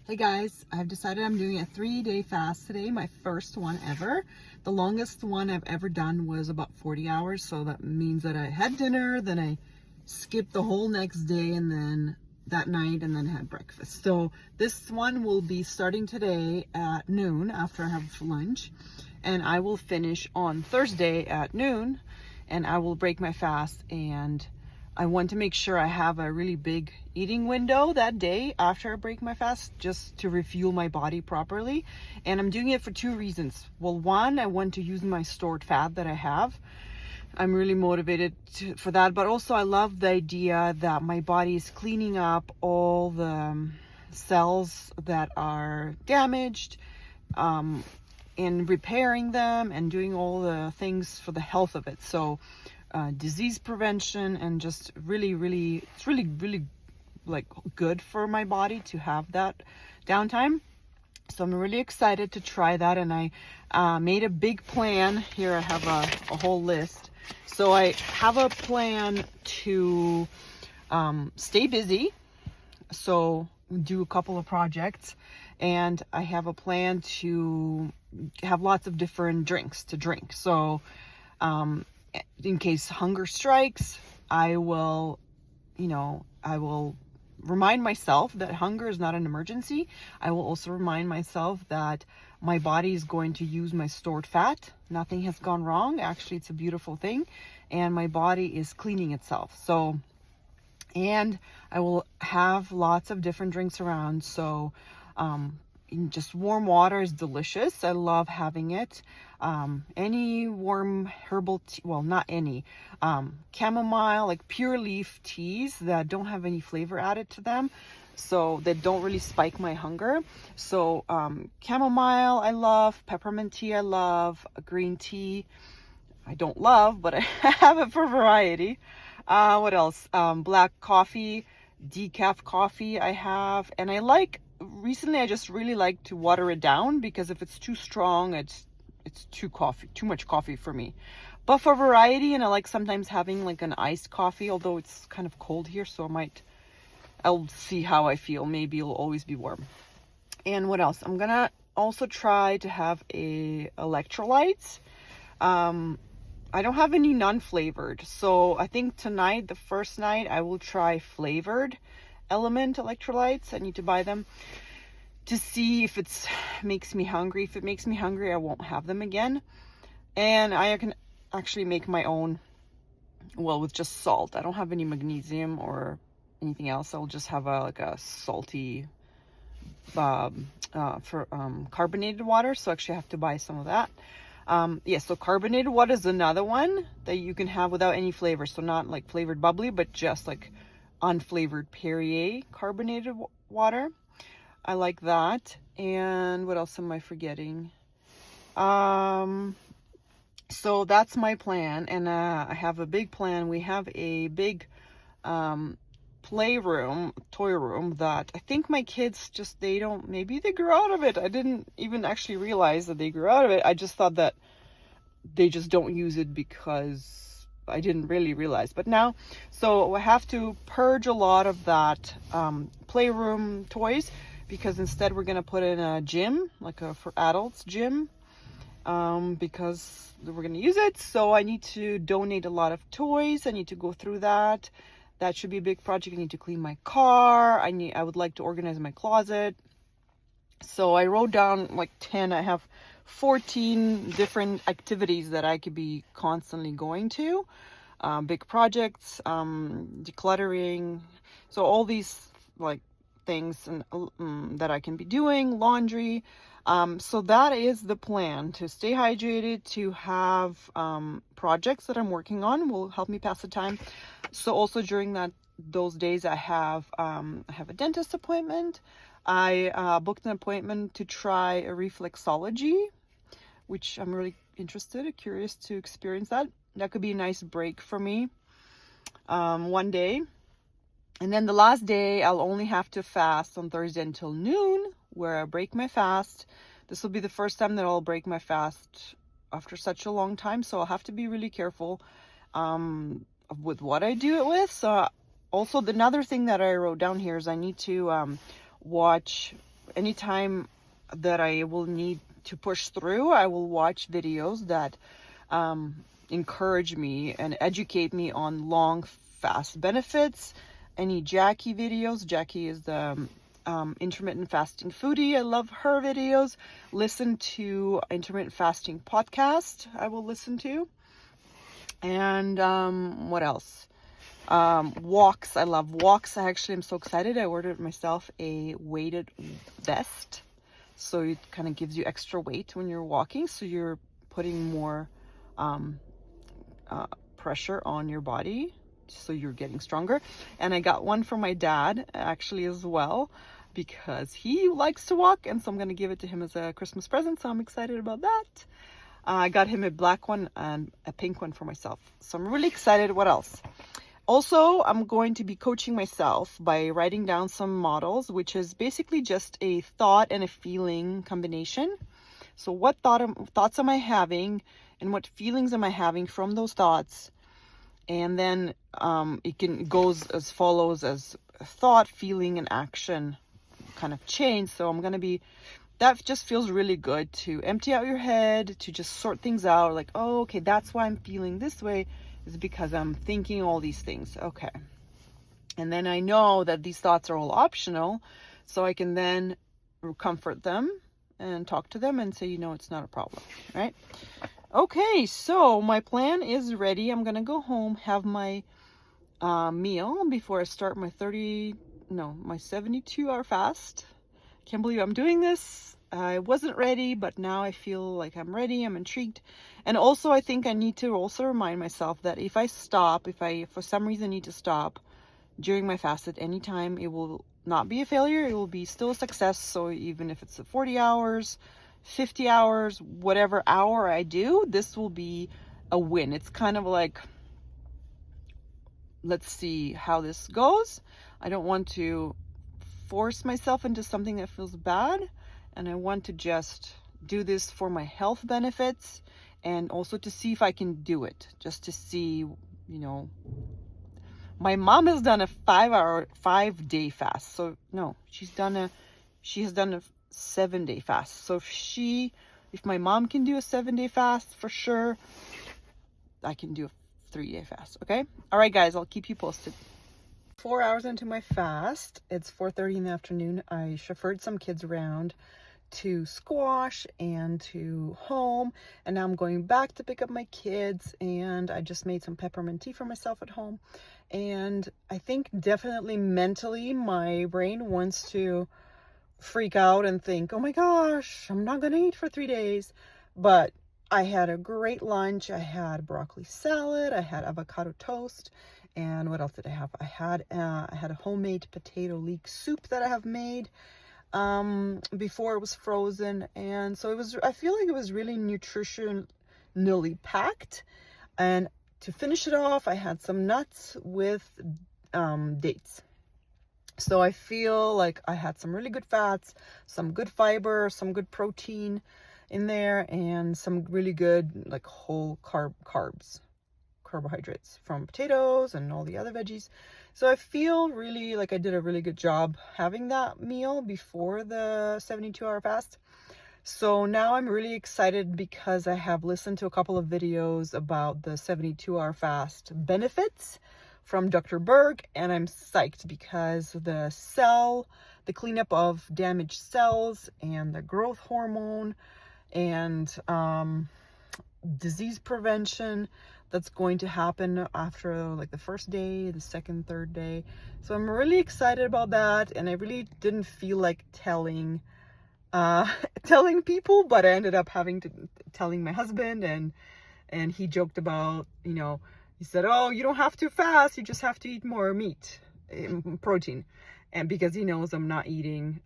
Hey guys, I've decided I'm doing a 3-day fast today, my first one ever. The longest one I've ever done was about 40 hours, so that means that I had dinner, then I skipped the whole next day, and then that night, and then had breakfast. So this one will be starting today at noon after I have lunch, and I will finish on Thursday at noon, and I will break my fast. And I want to make sure I have a really big eating window that day after I break my fast, just to refuel my body properly. And I'm doing it for two reasons. Well, one, I want to use my stored fat that I have. I'm really motivated for that, but also I love the idea that my body is cleaning up all the cells that are damaged, and repairing them and doing all the things for the health of it. So disease prevention, and just really, it's really like good for my body to have that downtime. So I'm really excited to try that, and I made a big plan. Here I have a whole list. So I have a plan to stay busy, so do a couple of projects, and I have a plan to have lots of different drinks to drink. So in case hunger strikes, I will remind myself that hunger is not an emergency. I will also remind myself that my body is going to use my stored fat. Nothing has gone wrong. Actually, it's a beautiful thing. And my body is cleaning itself. So, and I will have lots of different drinks around. So, just warm water is delicious. I love having it. Any warm herbal tea, well, not any, chamomile, like pure leaf teas that don't have any flavor added to them, so that don't really spike my hunger. So chamomile I love, peppermint tea I love, green tea I don't love, but I have it for variety. What else? Black coffee, decaf coffee I have, and recently I just really like to water it down, because if it's too strong, it's too much coffee for me. But for variety, and I like sometimes having like an iced coffee, although it's kind of cold here, so I'll see how I feel. Maybe it'll always be warm. And what else? I'm gonna also try to have electrolytes. I don't have any non-flavored, so I think tonight, the first night, I will try flavored element electrolytes. I need to buy them to see if it makes me hungry. If it makes me hungry, I won't have them again. And I can actually make my own, well, with just salt. I don't have any magnesium or anything else. I'll just have a salty carbonated water. So actually I have to buy some of that. So carbonated water is another one that you can have without any flavor. So not like flavored bubbly, but just like unflavored Perrier carbonated water. I like that. And what else am I forgetting? So that's my plan. And I have a big plan. We have a big playroom, toy room, that I think my kids maybe they grew out of it. I didn't even actually realize that they grew out of it. I just thought that they just don't use it, because I didn't really realize. But now, so I have to purge a lot of that playroom toys, because instead we're going to put in a gym, like a for adults gym, because we're going to use it. So I need to donate a lot of toys. I need to go through that. That should be a big project. I need to clean my car. I would like to organize my closet. So I wrote down like 10. I have 14 different activities that I could be constantly going to. Big projects, decluttering. So all these like things that I can be doing, laundry. So that is the plan, to stay hydrated, to have projects that I'm working on will help me pass the time. So also during those days, I have a dentist appointment. I booked an appointment to try a reflexology, which I'm really curious to experience that. That could be a nice break for me one day. And then the last day, I'll only have to fast on Thursday until noon, where I break my fast. This will be the first time that I'll break my fast after such a long time, so I'll have to be really careful with what I do it with. So also, another thing that I wrote down here is I need to watch anytime that I will need to push through, I will watch videos that encourage me and educate me on long fast benefits. Any Jackie videos. Jackie is the intermittent fasting foodie. I love her videos. Listen to intermittent fasting podcast. I will listen to. And what else? Walks. I love walks. I actually am so excited. I ordered myself a weighted vest, so it kind of gives you extra weight when you're walking, so you're putting more pressure on your body, so you're getting stronger. And I got one for my dad actually as well, because he likes to walk, and so I'm going to give it to him as a Christmas present, so I'm excited about that. I got him a black one and a pink one for myself, so I'm really excited. What else? Also, I'm going to be coaching myself by writing down some models, which is basically just a thought and a feeling combination. So what thoughts am I having, and what feelings am I having from those thoughts? And then it goes as follows, as thought, feeling, and action kind of chain. So I'm going to be, that just feels really good to empty out your head, to just sort things out. Like, oh, okay, that's why I'm feeling this way, is because I'm thinking all these things. Okay. And then I know that these thoughts are all optional, so I can then comfort them and talk to them and say, it's not a problem, right? Okay, so my plan is ready. I'm gonna go home, have my meal before I start my 72-hour fast. Can't believe I'm doing this. I wasn't ready, but now I feel like I'm ready. I'm intrigued. And also, I think I need to also remind myself that if I stop, if I for some reason need to stop during my fast at any time, it will not be a failure. It will be still a success. So even if it's 40 hours, 50 hours, whatever hour I do, this will be a win. It's kind of like, let's see how this goes. I don't want to force myself into something that feels bad, and I want to just do this for my health benefits, and also to see if I can do it, just to see, my mom has done a 5-day fast. So no, she has done a 7-day fast. So if my mom can do a 7-day fast, for sure I can do a 3-day fast. Okay. All right, guys, I'll keep you posted. 4 hours into my fast, it's 4:30 in the afternoon. I chauffeured some kids around to squash and to home, and now I'm going back to pick up my kids, and I just made some peppermint tea for myself at home. And I think definitely mentally my brain wants to freak out and think, oh my gosh, I'm not gonna eat for 3 days. But I had a great lunch. I had broccoli salad, I had avocado toast, and what else did I have? I had a homemade potato leek soup that I have made before it was frozen. And so I feel like it was really nutritionally packed. And to finish it off, I had some nuts with dates. So I feel like I had some really good fats, some good fiber, some good protein in there, and some really good like whole carbohydrates from potatoes and all the other veggies. So I feel really like I did a really good job having that meal before the 72-hour fast. So now I'm really excited because I have listened to a couple of videos about the 72-hour fast benefits from Dr. Berg, and I'm psyched because the cleanup of damaged cells and the growth hormone and disease prevention that's going to happen after like the first day, the second, third day. So I'm really excited about that, and I really didn't feel like telling people, but I ended up telling my husband, and he joked about, he said, oh, you don't have to fast, you just have to eat more meat, protein. And because he knows I'm not eating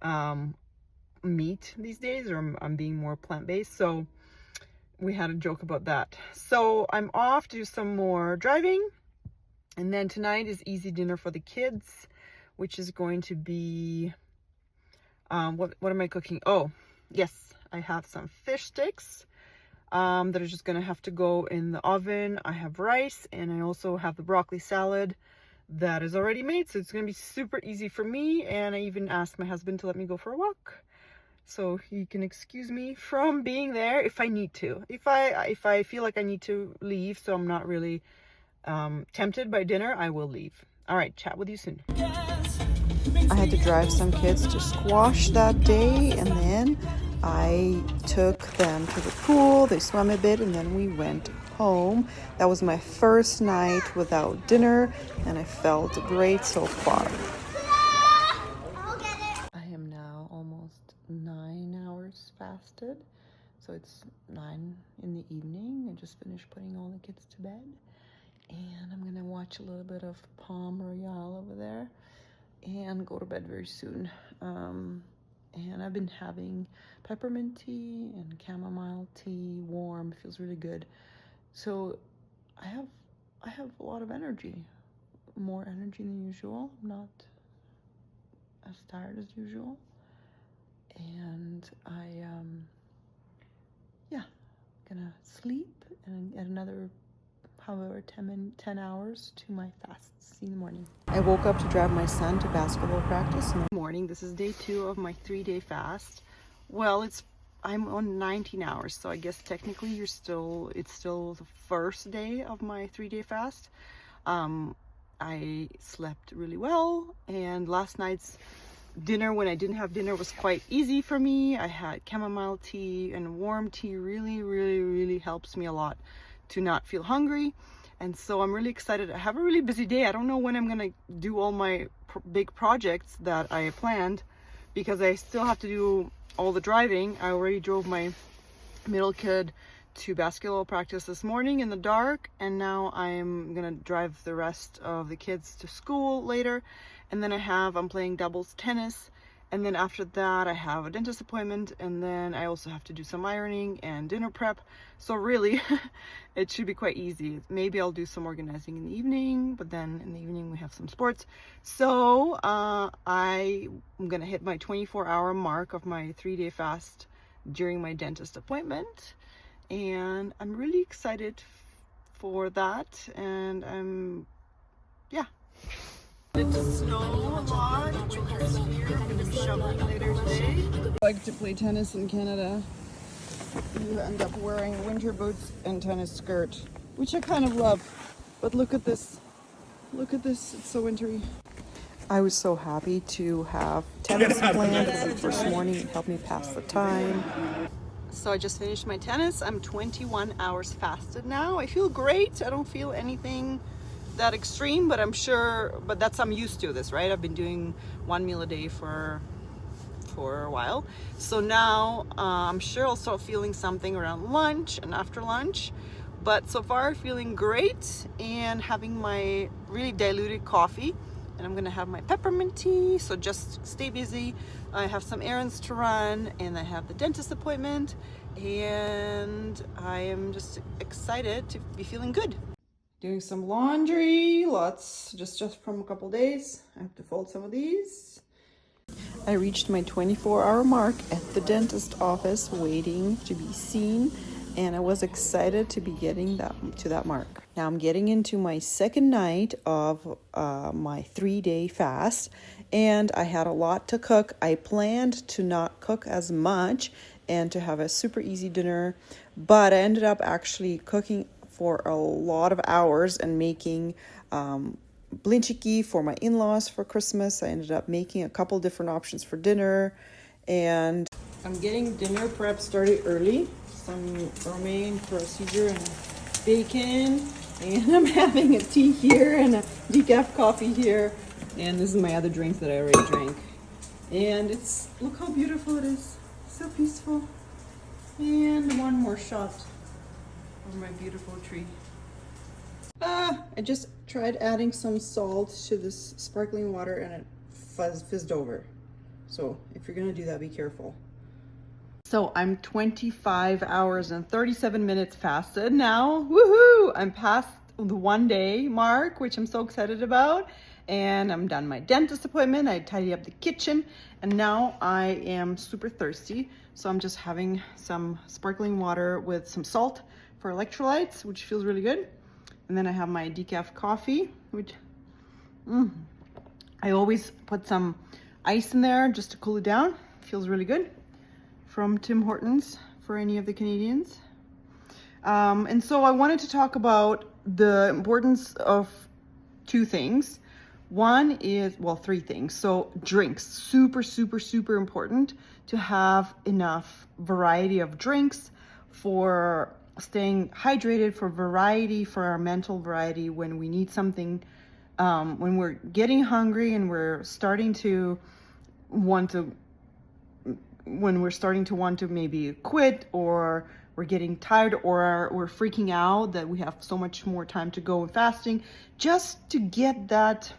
meat these days, or I'm being more plant-based, so we had a joke about that. So I'm off to do some more driving, and then tonight is easy dinner for the kids, which is going to be what am I cooking? Oh yes, I have some fish sticks that are just gonna have to go in the oven. I have rice, and I also have the broccoli salad that is already made, so it's gonna be super easy for me. And I even asked my husband to let me go for a walk, so he can excuse me from being there if I need to. If I feel like I need to leave, so I'm not really tempted by dinner, I will leave. All right, chat with you soon. I had to drive some kids to squash that day, and then I took them to the pool. They swam a bit, and then we went home. That was my first night without dinner, and I felt great so far. I am now almost 9 hours fasted, so it's 9 in the evening. I just finished putting all the kids to bed, and I'm gonna watch a little bit of Palm Royale over there and go to bed very soon. And I've been having peppermint tea and chamomile tea, warm, feels really good. So I have a lot of energy, more energy than usual. I'm not as tired as usual. And yeah, gonna sleep and get another however 10 hours to my fasts in the morning. I woke up to drive my son to basketball practice in the morning. This is day 2 of my 3-day fast. Well, I'm on 19 hours, so I guess technically it's still the first day of my 3-day fast. I slept really well, and last night's dinner, when I didn't have dinner, was quite easy for me. I had chamomile tea, and warm tea really helps me a lot to not feel hungry. And so I'm really excited. I have a really busy day. I don't know when I'm gonna do all my big projects that I planned, because I still have to do all the driving. I already drove my middle kid to basketball practice this morning in the dark, and now I'm gonna drive the rest of the kids to school later. And then I'm playing doubles tennis, and then after that I have a dentist appointment, and then I also have to do some ironing and dinner prep. So really it should be quite easy. Maybe I'll do some organizing in the evening, but then in the evening we have some sports. So I'm gonna hit my 24-hour mark of my 3-day fast during my dentist appointment, and I'm really excited for that. And yeah. It does snow a lot. Winter's here. I'm going to be shoveling later today. I like to play tennis in Canada. You end up wearing winter boots and tennis skirt, which I kind of love. But look at this. Look at this. It's so wintry. I was so happy to have tennis planned the first morning. It helped me pass the time. So I just finished my tennis. I'm 21 hours fasted now. I feel great. I don't feel anything that extreme, but I'm used to this, right? I've been doing 1 meal a day for a while. So now I'm sure I'll start feeling something around lunch and after lunch. But so far feeling great, and having my really diluted coffee, and I'm gonna have my peppermint tea. So just stay busy. I have some errands to run, and I have the dentist appointment, and I am just excited to be feeling good. Doing some laundry, lots, just from a couple days. I have to fold some of these. I reached my 24-hour mark at the dentist office, waiting to be seen, and I was excited to be getting to that mark. Now I'm getting into my second night of my 3-day fast, and I had a lot to cook. I planned to not cook as much and to have a super easy dinner, but I ended up actually cooking for a lot of hours and making blinchiki for my in-laws for Christmas. I ended up making a couple different options for dinner, and I'm getting dinner prep started early. Some romaine procedure and bacon, and I'm having a tea here and a decaf coffee here, and this is my other drink that I already drank. And look how beautiful it is, so peaceful. And one more shot of my beautiful tree. I just tried adding some salt to this sparkling water, and it fizzed over. So if you're gonna do that, be careful. So I'm 25 hours and 37 minutes fasted now. Woohoo! I'm past the 1-day mark, which I'm so excited about. And I'm done my dentist appointment. I tidied up the kitchen, and now I am super thirsty. So I'm just having some sparkling water with some salt for electrolytes, which feels really good. And then I have my decaf coffee, which I always put some ice in there just to cool it down. Feels really good. From Tim Hortons for any of the Canadians. And so I wanted to talk about the importance of two things. One is, well, three things. So drinks, super, super, super important to have enough variety of drinks for staying hydrated, for variety, for our mental variety when we need something, when we're getting hungry and we're starting to want to, when we're starting to want to maybe quit, or we're getting tired, or we're freaking out that we have so much more time to go in fasting, just to get that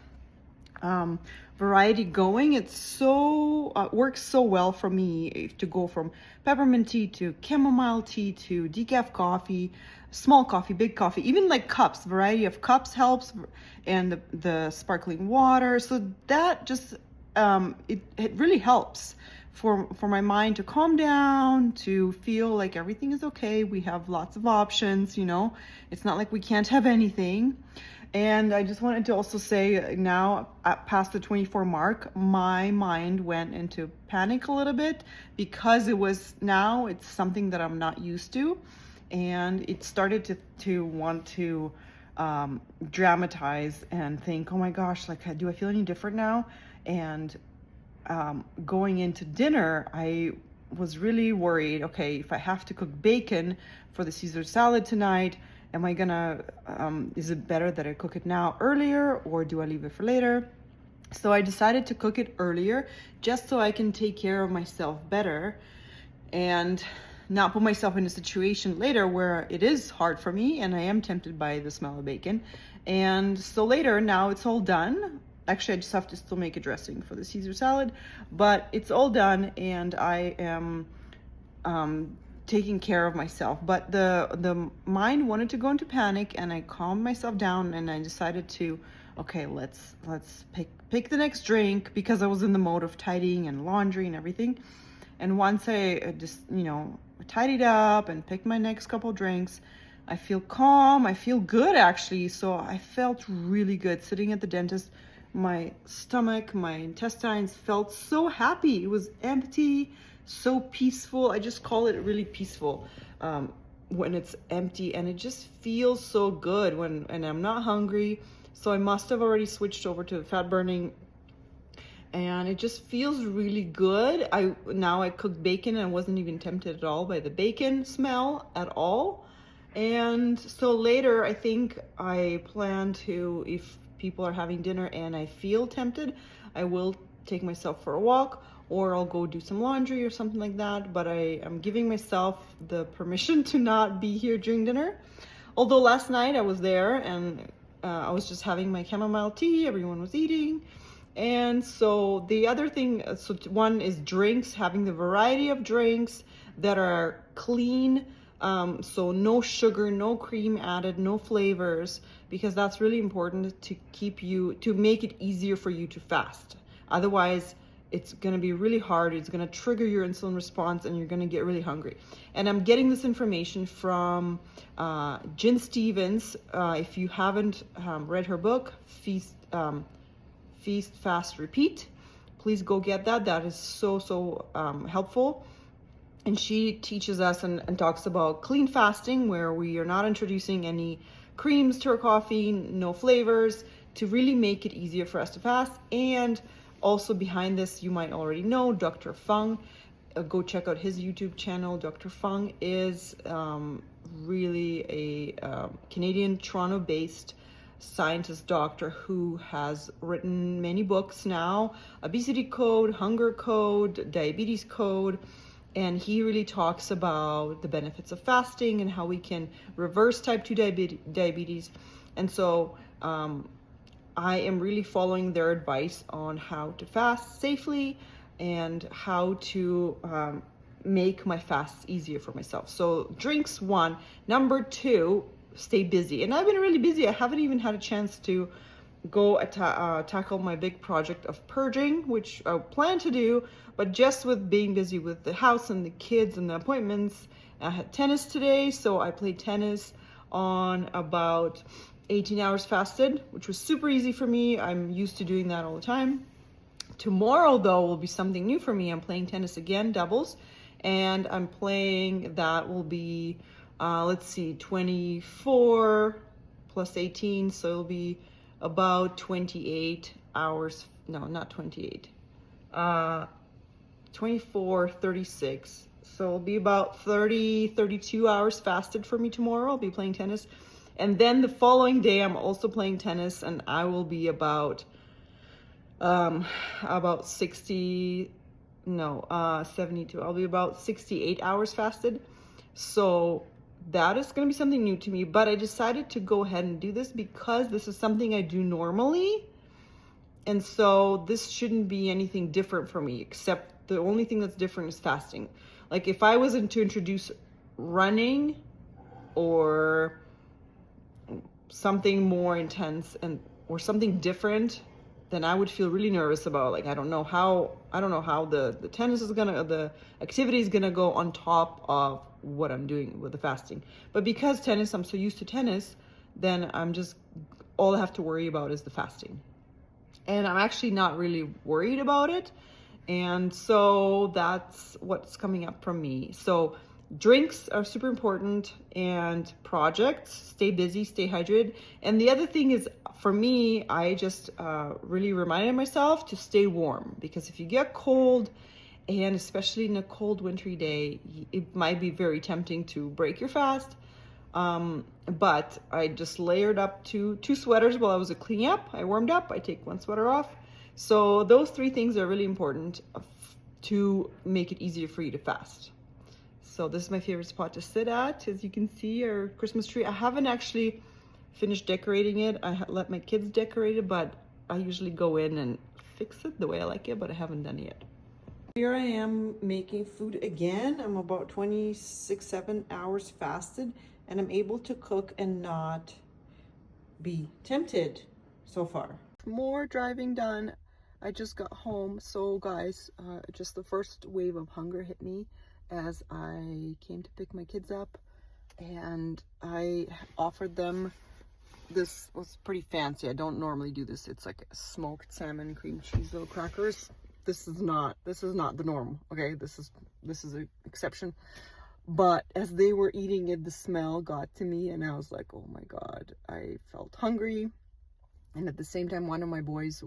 variety going. It's so works so well for me to go from peppermint tea to chamomile tea to decaf coffee, small coffee, big coffee, even like cups. Variety of cups helps, and the sparkling water. So that just it really helps for my mind to calm down, to feel like everything is okay. We have lots of options, you know. It's not like we can't have anything. And I just wanted to also say, now past the 24 mark, my mind went into panic a little bit, because it's something that I'm not used to. And it started to want to dramatize and think, oh my gosh, like, do I feel any different now? And going into dinner, I was really worried, okay, if I have to cook bacon for the Caesar salad tonight, am I gonna, is it better that I cook it now earlier, or do I leave it for later? So I decided to cook it earlier, just so I can take care of myself better and not put myself in a situation later where it is hard for me and I am tempted by the smell of bacon. And so later, now it's all done. Actually, I just have to still make a dressing for the Caesar salad, but it's all done, and I am taking care of myself. But the mind wanted to go into panic, and I calmed myself down, and I decided to, okay, let's pick the next drink, because I was in the mode of tidying and laundry and everything. And once I just, tidied up and picked my next couple drinks, I feel calm, I feel good actually. So I felt really good sitting at the dentist. My stomach, my intestines felt so happy. It was empty, so peaceful. I just call it really peaceful when it's empty, and it just feels so good and I'm not hungry. So I must have already switched over to fat burning, and it just feels really good. Now I cooked bacon, and I wasn't even tempted at all by the bacon smell at all. And so later, I think I plan to, if people are having dinner and I feel tempted, I will take myself for a walk, or I'll go do some laundry or something like that. But I am giving myself the permission to not be here during dinner. Although last night I was there, and I was just having my chamomile tea, everyone was eating. And so the other thing, so one is drinks, having the variety of drinks that are clean. So no sugar, no cream added, no flavors, because that's really important to make it easier for you to fast. Otherwise, it's going to be really hard. It's going to trigger your insulin response, and you're going to get really hungry. And I'm getting this information from Jen Stevens. If you haven't read her book, Feast, Fast, Repeat, please go get that. That is so helpful. And she teaches us and talks about clean fasting, where we are not introducing any creams to our coffee, no flavors, to really make it easier for us to fast. And also behind this, you might already know Dr. Fung. Go check out his YouTube channel. Dr. Fung is really a Canadian, Toronto-based scientist doctor who has written many books now: Obesity Code, Hunger Code, Diabetes Code. And he really talks about the benefits of fasting and how we can reverse type 2 diabetes. And so I am really following their advice on how to fast safely and how to make my fasts easier for myself. So drinks, one. Number two, stay busy. And I've been really busy. I haven't even had a chance to go tackle my big project of purging, which I plan to do, but just with being busy with the house and the kids and the appointments. I had tennis today, so I played tennis on about 18 hours fasted, which was super easy for me. I'm used to doing that all the time. Tomorrow, though, will be something new for me. I'm playing tennis again, doubles, and I'm playing, that will be, let's see, 24 plus 18, so it'll be about 28 hours, no, not 28, 24, 36. So it'll be about 32 hours fasted for me tomorrow. I'll be playing tennis. And then the following day, I'm also playing tennis, and I will be about 72. I'll be about 68 hours fasted. So that is going to be something new to me, but I decided to go ahead and do this because this is something I do normally. And so this shouldn't be anything different for me, except the only thing that's different is fasting. Like if I was to introduce running or something more intense or something different, then I would feel really nervous about, like, I don't know how the tennis is the activity is gonna go on top of what I'm doing with the fasting. But because tennis, I'm so used to tennis, then all I have to worry about is the fasting. And I'm actually not really worried about it. And so that's what's coming up from me. So drinks are super important, and projects, stay busy, stay hydrated. And the other thing is, for me, I just really reminded myself to stay warm, because if you get cold, and especially in a cold wintry day, it might be very tempting to break your fast. But I just layered up two sweaters while I was cleaning up. I warmed up, I take one sweater off. So those three things are really important to make it easier for you to fast. So this is my favorite spot to sit at. As you can see, our Christmas tree. I haven't actually finished decorating it. I let my kids decorate it, but I usually go in and fix it the way I like it, but I haven't done it yet. Here I am making food again. I'm about 7 hours fasted, and I'm able to cook and not be tempted so far. More driving done. I just got home. So guys, just the first wave of hunger hit me as I came to pick my kids up, and I offered them, this was pretty fancy. I don't normally do this. It's like smoked salmon, cream cheese, little crackers. This is not the norm. Okay, this is an exception. But as they were eating it, the smell got to me, and I was like, oh my God, I felt hungry. And at the same time, one of my boys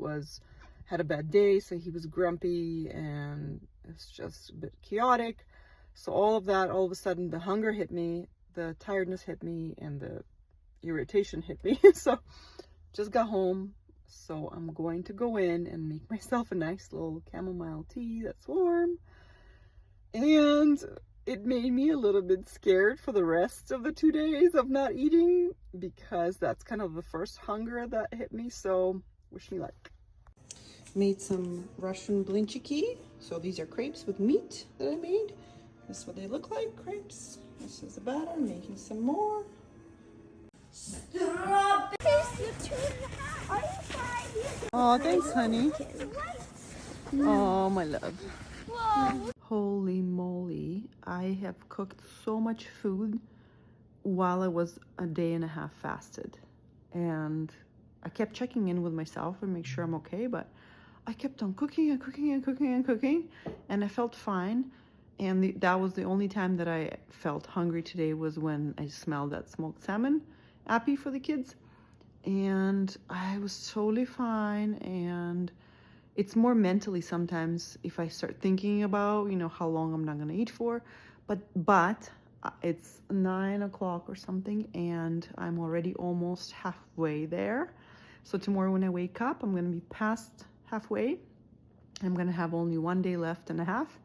had a bad day, so he was grumpy, and it's just a bit chaotic. So all of a sudden, the hunger hit me, the tiredness hit me, and the irritation hit me. So just got home. So I'm going to go in and make myself a nice little chamomile tea that's warm. And it made me a little bit scared for the rest of the 2 days of not eating, because that's kind of the first hunger that hit me. So wish me luck. Made some Russian blinchiki. So these are crepes with meat that I made. This is what they look like, crepes. This is the batter. I'm making some more. Oh, thanks, honey. Oh, my love. Whoa. Holy moly. I have cooked so much food while I was a day and a half fasted. And I kept checking in with myself and make sure I'm okay, but I kept on cooking and cooking and cooking and cooking, and I felt fine. And that was the only time that I felt hungry today, was when I smelled that smoked salmon appy for the kids. And I was totally fine. And it's more mentally sometimes if I start thinking about, how long I'm not going to eat for. But it's 9 o'clock or something, and I'm already almost halfway there. So tomorrow when I wake up, I'm going to be past halfway. I'm going to have only 1 day left and a half,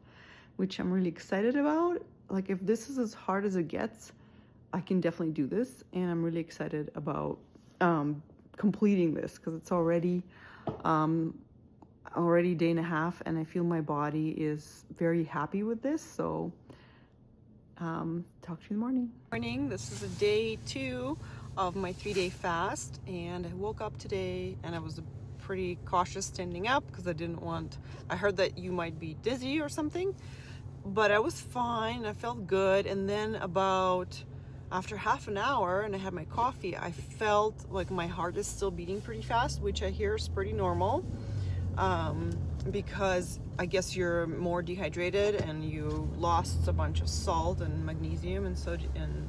which I'm really excited about. Like, if this is as hard as it gets, I can definitely do this. And I'm really excited about completing this, because it's already day and a half, and I feel my body is very happy with this. So talk to you in the morning. This is day 2 of my 3-day fast, and I woke up today and I was pretty cautious standing up, because I heard that you might be dizzy or something, but I was fine. I felt good. And then about After half an hour and I had my coffee, I felt like my heart is still beating pretty fast, which I hear is pretty normal, because I guess you're more dehydrated and you lost a bunch of salt and magnesium and sodium and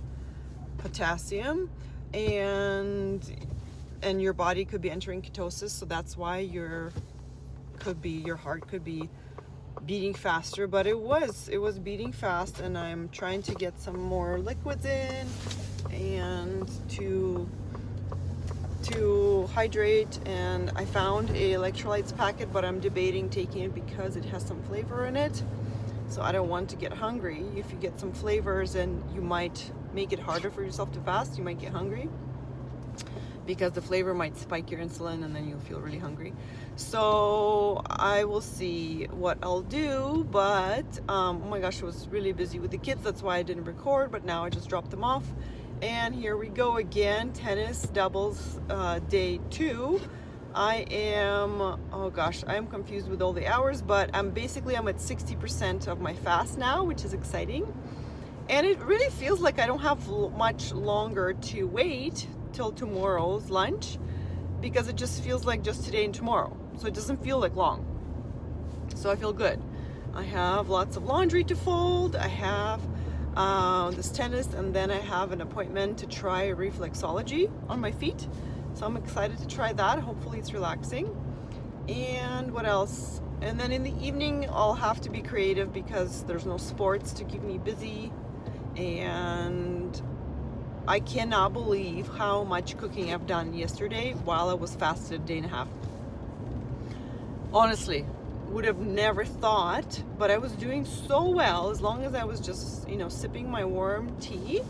potassium, and your body could be entering ketosis, so that's why your heart could be beating faster. But it was beating fast, and I'm trying to get some more liquids in and to hydrate. And I found a electrolytes packet, but I'm debating taking it because it has some flavor in it, so I don't want to get hungry. If you get some flavors, and you might make it harder for yourself to fast, you might get hungry because the flavor might spike your insulin and then you'll feel really hungry. So I will see what I'll do. But oh my gosh, I was really busy with the kids, that's why I didn't record, but now I just dropped them off. And here we go again, tennis doubles, day 2. I am, oh gosh, I am confused with all the hours, but I'm at 60% of my fast now, which is exciting. And it really feels like I don't have much longer to wait till tomorrow's lunch, because it just feels like just today and tomorrow. So it doesn't feel like long. So I feel good. I have lots of laundry to fold. I have this tennis, and then I have an appointment to try reflexology on my feet. So I'm excited to try that. Hopefully it's relaxing. And what else? And then in the evening, I'll have to be creative because there's no sports to keep me busy. And I cannot believe how much cooking I've done yesterday while I was fasted a day and a half. Honestly, would have never thought, but I was doing so well as long as I was just, sipping my warm tea.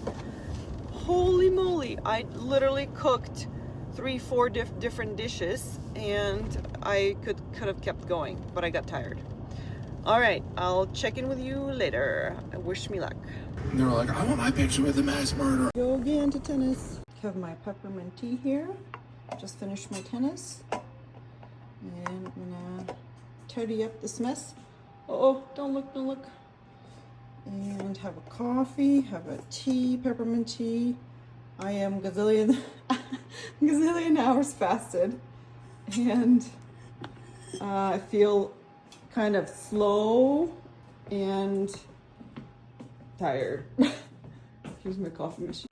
Holy moly, I literally cooked 3-4 different dishes, and I could have kept going, but I got tired. All right, I'll check in with you later. Wish me luck. And they were like, I want my picture with the mass murderer. Go again to tennis. Have my peppermint tea here. Just finished my tennis. And I'm gonna tidy up this mess. Oh, don't look. And have a coffee, have a tea, peppermint tea. I am gazillion hours fasted. And I feel kind of slow and tired. Here's my coffee machine.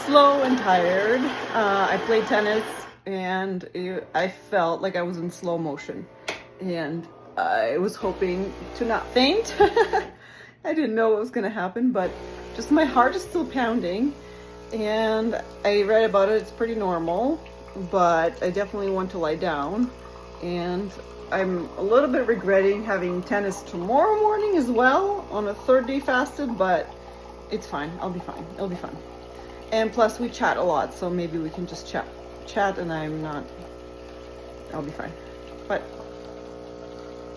Slow and tired. I played tennis, and I felt like I was in slow motion, and I was hoping to not faint. I didn't know what was gonna happen, but just my heart is still pounding, and I read about it. It's pretty normal, but I definitely want to lie down. And I'm a little bit regretting having tennis tomorrow morning as well on a 3rd day fasted, but it's fine. I'll be fine. It'll be fun. And plus we chat a lot, so maybe we can just chat and I'll be fine. But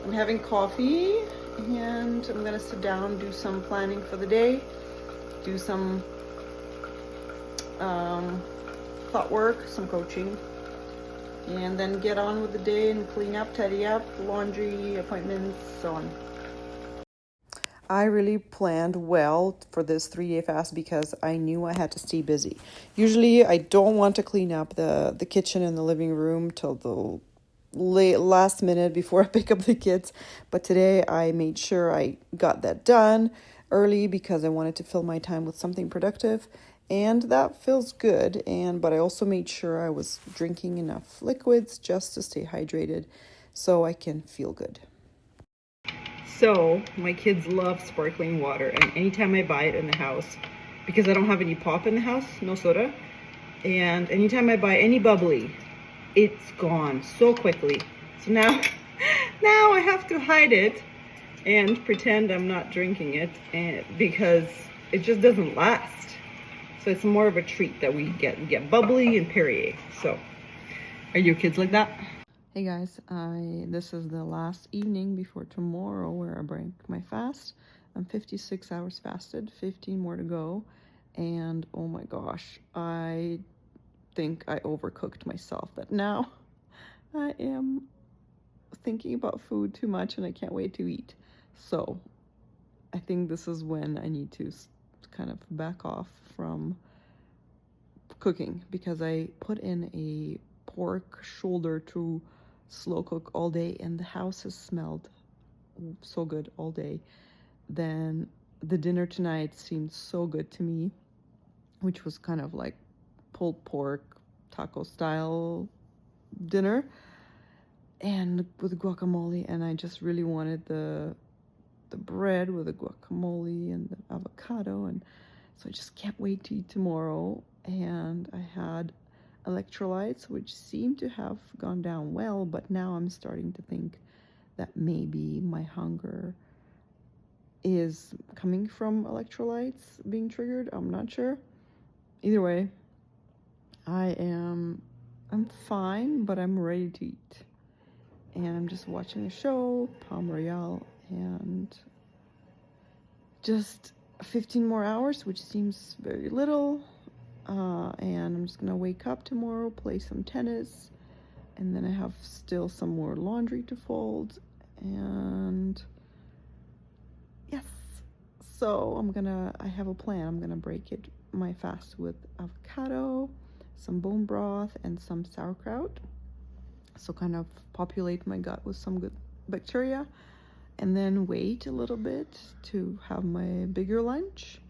I'm having coffee, and I'm gonna sit down, do some planning for the day, do some thought work, some coaching, and then get on with the day and clean up, tidy up, laundry, appointments, so on. I really planned well for this 3-day fast because I knew I had to stay busy. Usually I don't want to clean up the kitchen and the living room till the last minute before I pick up the kids. But today I made sure I got that done early because I wanted to fill my time with something productive. And that feels good. But I also made sure I was drinking enough liquids just to stay hydrated so I can feel good. So my kids love sparkling water, and anytime I buy it in the house, because I don't have any pop in the house, no soda, and anytime I buy any bubbly, it's gone so quickly. So now I have to hide it and pretend I'm not drinking it, because it just doesn't last. So it's more of a treat that we get. We get bubbly and Perrier. So are your kids like that? Hey guys, this is the last evening before tomorrow where I break my fast. I'm 56 hours fasted, 15 more to go, and oh my gosh, I think I overcooked myself. That now I am thinking about food too much and I can't wait to eat. So I think this is when I need to kind of back off from cooking, because I put in a pork shoulder to slow cook all day and the house has smelled so good all day. Then the dinner tonight seemed so good to me, which was kind of like pulled pork taco style dinner and with guacamole, and I just really wanted the bread with the guacamole and the avocado, and so I just can't wait to eat tomorrow. And I had electrolytes, which seem to have gone down well, but now I'm starting to think that maybe my hunger is coming from electrolytes being triggered. I'm not sure. Either way, I'm fine, but I'm ready to eat. And I'm just watching a show, Palm Royale, and just 15 more hours, which seems very little. And I'm just gonna wake up tomorrow, play some tennis, and then I have still some more laundry to fold. And yes, so I have a plan. I'm gonna break my fast with avocado, some bone broth, and some sauerkraut. So kind of populate my gut with some good bacteria, and then wait a little bit to have my bigger lunch.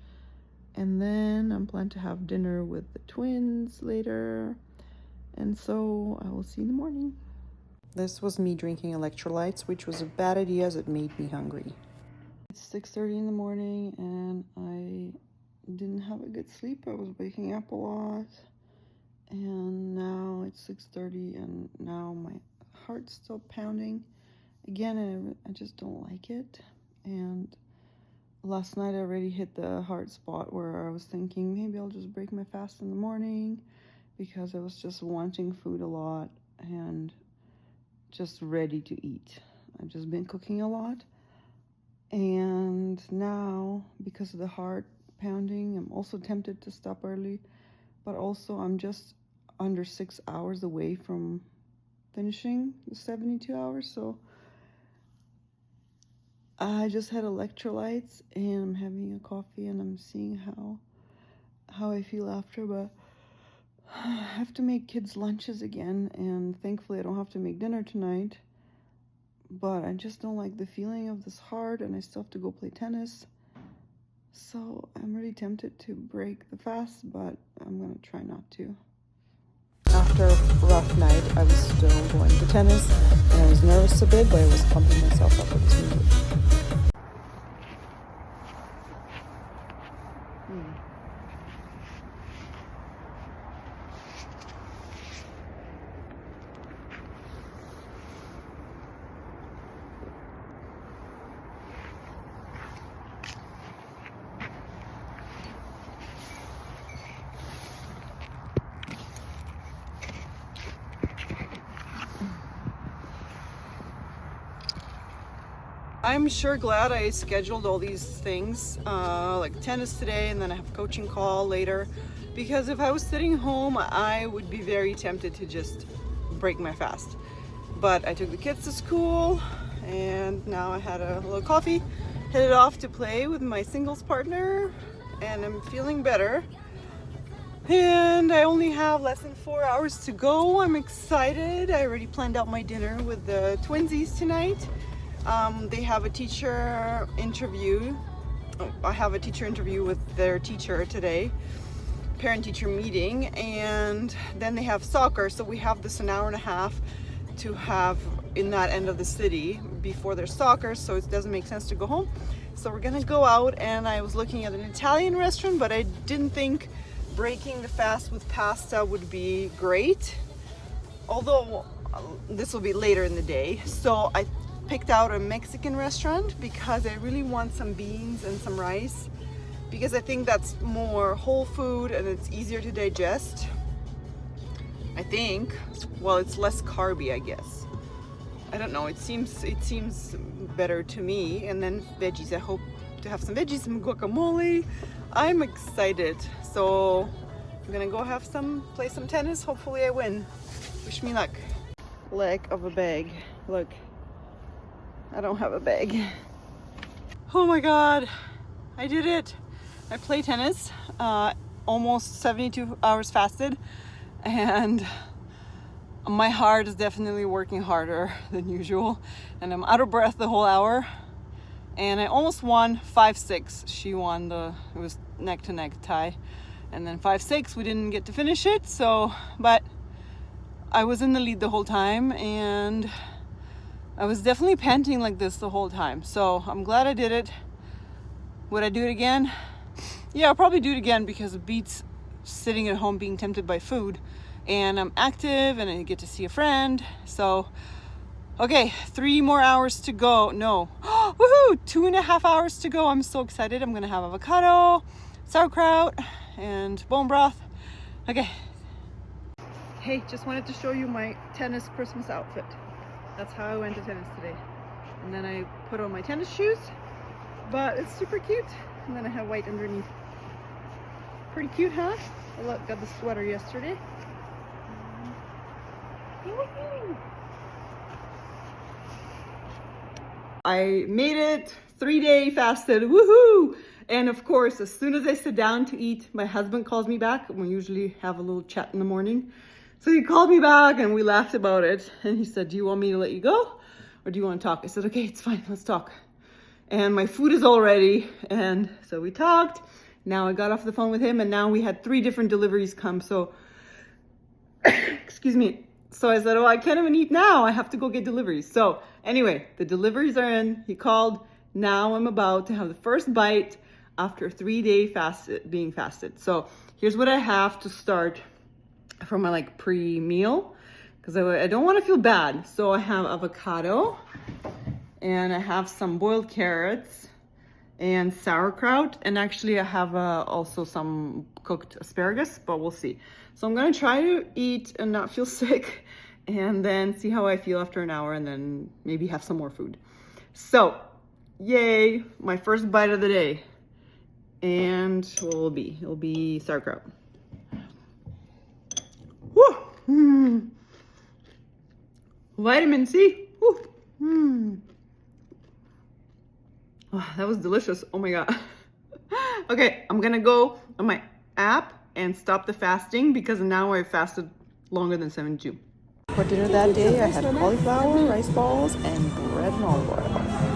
And then I'm planning to have dinner with the twins later. And so I will see you in the morning. This was me drinking electrolytes, which was a bad idea as it made me hungry. It's 6:30 in the morning and I didn't have a good sleep. I was waking up a lot. And now it's 6:30 and now my heart's still pounding. Again, I just don't like it. And last night I already hit the hard spot where I was thinking maybe I'll just break my fast in the morning, because I was just wanting food a lot and just ready to eat. I've just been cooking a lot. And now, because of the heart pounding, I'm also tempted to stop early, but also I'm just under 6 hours away from finishing the 72 hours. So I just had electrolytes and I'm having a coffee and I'm seeing how I feel after, but I have to make kids lunches again, and thankfully I don't have to make dinner tonight. But I just don't like the feeling of this heart, and I still have to go play tennis. So I'm really tempted to break the fast, but I'm gonna try not to. After a rough night, I was still going to tennis, and I was nervous a bit, but I was pumping myself up with teamwork. I'm sure glad I scheduled all these things, like tennis today, and then I have a coaching call later, because if I was sitting home, I would be very tempted to just break my fast. But I took the kids to school, and now I had a little coffee, headed off to play with my singles partner, and I'm feeling better. And I only have less than 4 hours to go. I'm excited. I already planned out my dinner with the twinsies tonight. They have a teacher interview. I have a teacher interview with their teacher today, parent-teacher meeting, and then they have soccer. So we have this an hour and a half to have in that end of the city before their soccer, so it doesn't make sense to go home. So we're gonna go out, and I was looking at an Italian restaurant, but I didn't think breaking the fast with pasta would be great, although this will be later in the day. So I picked out a Mexican restaurant because I really want some beans and some rice, because I think that's more whole food and it's easier to digest, I think. Well, it's less carby, I guess. I don't know, it seems better to me. And then veggies, I hope to have some veggies, some guacamole. I'm excited. So I'm gonna go play some tennis. Hopefully I win. Wish me luck. Leg of a bag. Look, I don't have a bag. Oh my God, I did it. I play tennis, almost 72 hours fasted, and my heart is definitely working harder than usual, and I'm out of breath the whole hour. And I almost won 5-6. She won it was neck to neck tie. And then 5-6, we didn't get to finish it. So, but I was in the lead the whole time, and I was definitely panting like this the whole time. So I'm glad I did it. Would I do it again? Yeah, I'll probably do it again because it beats sitting at home being tempted by food. And I'm active and I get to see a friend. So, okay, 3 more hours to go. No, woohoo, 2.5 hours to go. I'm so excited. I'm gonna have avocado, sauerkraut, and bone broth. Okay. Hey, just wanted to show you my tennis Christmas outfit. That's how I went to tennis today. And then I put on my tennis shoes, but it's super cute. And then I have white underneath. Pretty cute, huh? I got the sweater yesterday. I made it, 3-day fasted, woohoo! And of course, as soon as I sit down to eat, my husband calls me back. We usually have a little chat in the morning. So he called me back and we laughed about it. And he said, do you want me to let you go? Or do you want to talk? I said, okay, it's fine, let's talk. And my food is all ready. And so we talked. Now I got off the phone with him and now we had 3 different deliveries come. So, excuse me. So I said, oh, I can't even eat now. I have to go get deliveries. So anyway, the deliveries are in. He called. Now I'm about to have the first bite after a 3-day being fasted. So here's what I have to start for my like pre-meal because I don't want to feel bad. So I have avocado and I have some boiled carrots and sauerkraut. And actually I have also some cooked asparagus, but we'll see. So I'm gonna try to eat and not feel sick and then see how I feel after an hour and then maybe have some more food. So, yay, my first bite of the day. And what will it be? It'll be sauerkraut. Woo! Mm. Vitamin C. Woo! Mm. Oh, that was delicious. Oh my God. Okay, I'm gonna go on my app and stop the fasting because now I've fasted longer than 72. For dinner that day, I had cauliflower, rice balls, and bread and olive oil.